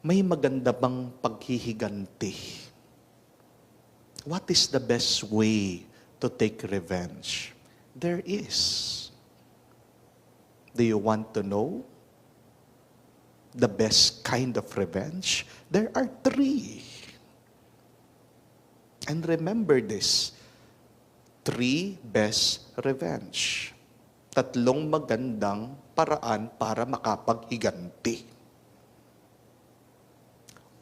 may maganda bang paghihiganti? What is the best way to take revenge? There is. Do you want to know the best kind of revenge? There are 3. And remember this, 3 best revenge. 3 magandang paraan para makapaghiganti.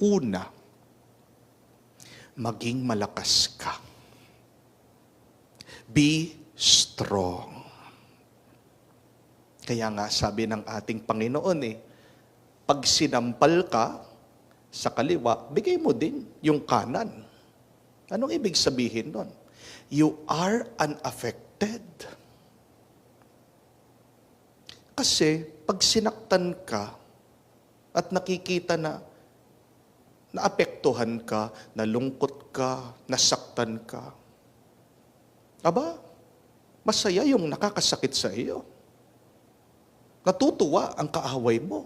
Una, maging malakas ka. Be strong. Kaya nga sabi ng ating Panginoon pag sinampal ka sa kaliwa, bigay mo din yung kanan. Anong ibig sabihin nun? You are unaffected. Kasi pag sinaktan ka at nakikita na naapektuhan ka, nalungkot ka, nasaktan ka, aba, masaya yung nakakasakit sa iyo. Natutuwa ang kaaway mo.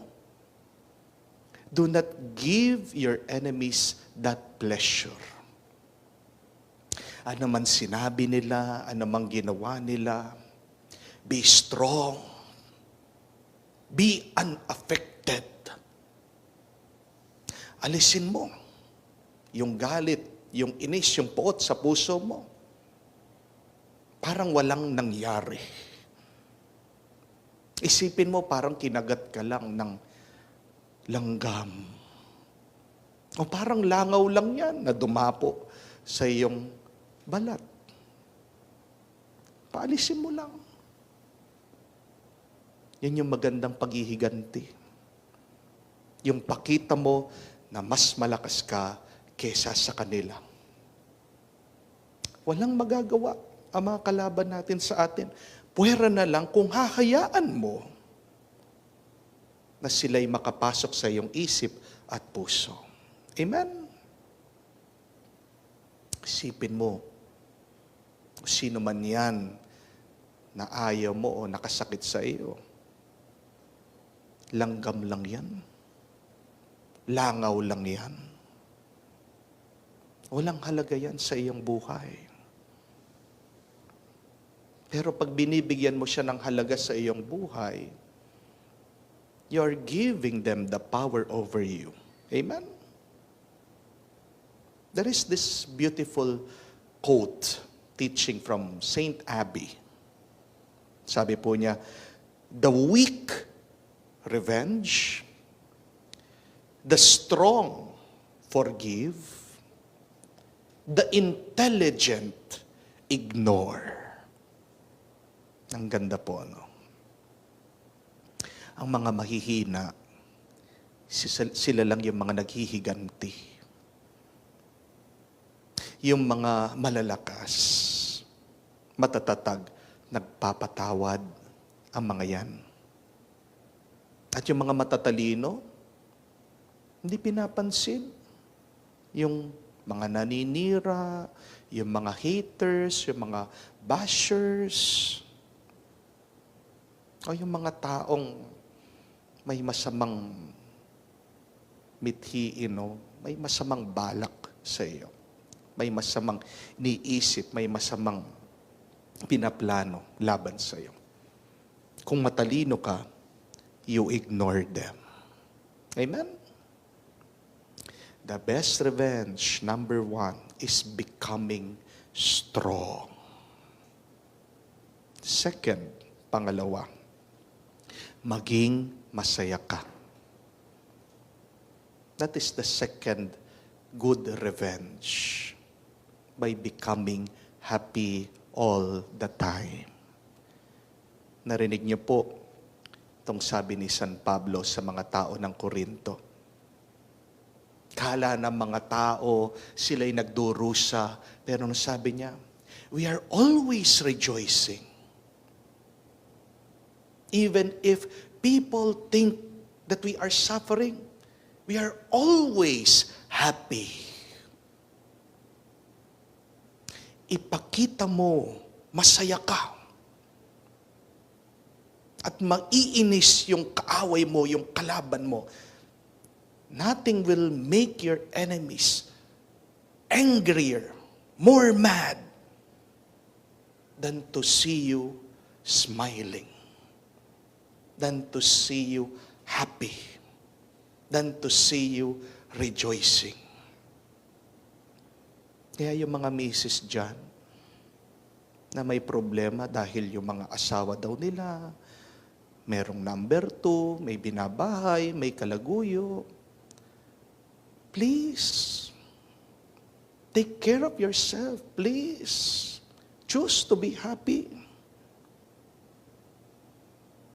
Do not give your enemies that pleasure. Ano man sinabi nila, ano man ginawa nila, be strong. Be unaffected. Alisin mo yung galit, yung inis, yung poot sa puso mo. Parang walang nangyari. Isipin mo parang kinagat ka lang ng langgam. O parang langaw lang yan na dumapo sa iyong balat. Paalisin mo lang. Yan yung magandang paghihiganti. Yung pakita mo na mas malakas ka kesa sa kanila. Walang magagawa ang mga kalaban natin sa atin. Puwera na lang kung hahayaan mo na sila'y makapasok sa iyong isip at puso. Amen? Isipin mo, sino man yan na ayaw mo o nakasakit sa iyo. Langgam lang yan. Langaw lang yan. Walang halaga yan sa iyong buhay. Pero pag binibigyan mo siya ng halaga sa iyong buhay, you're giving them the power over you. Amen? There is this beautiful quote teaching from Saint Abby. Sabi po niya, the weak revenge, the strong forgive, the intelligent ignore. Ang ganda po, no? Ang mga mahihina, sila lang yung mga naghihiganti. Yung mga malalakas, matatatag, nagpapatawad ang mga yan. At yung mga matatalino, hindi pinapansin. Yung mga naninira, yung mga haters, yung mga bashers, o yung mga taong may masamang mithiin, may masamang balak sa iyo. May masamang niisip, may masamang pinaplano laban sa iyo. Kung matalino ka, you ignore them. Amen? The best revenge, number 1, is becoming strong. Second, pangalawa, maging masaya ka. That is the second good revenge, by becoming happy all the time. Narinig niyo po itong sabi ni San Pablo sa mga tao ng Korinto. Kala ng mga tao, sila'y nagdurusa, pero sabi niya, we are always rejoicing. Even if people think that we are suffering, we are always happy. Ipakita mo, masaya ka. At maiinis yung kaaway mo, yung kalaban mo. Nothing will make your enemies angrier, more mad, than to see you smiling, than to see you happy, than to see you rejoicing. Kaya yung mga misis dyan, na may problema dahil yung mga asawa daw nila, merong number 2, may binabahay, may kalaguyo. Please, take care of yourself. Please, choose to be happy.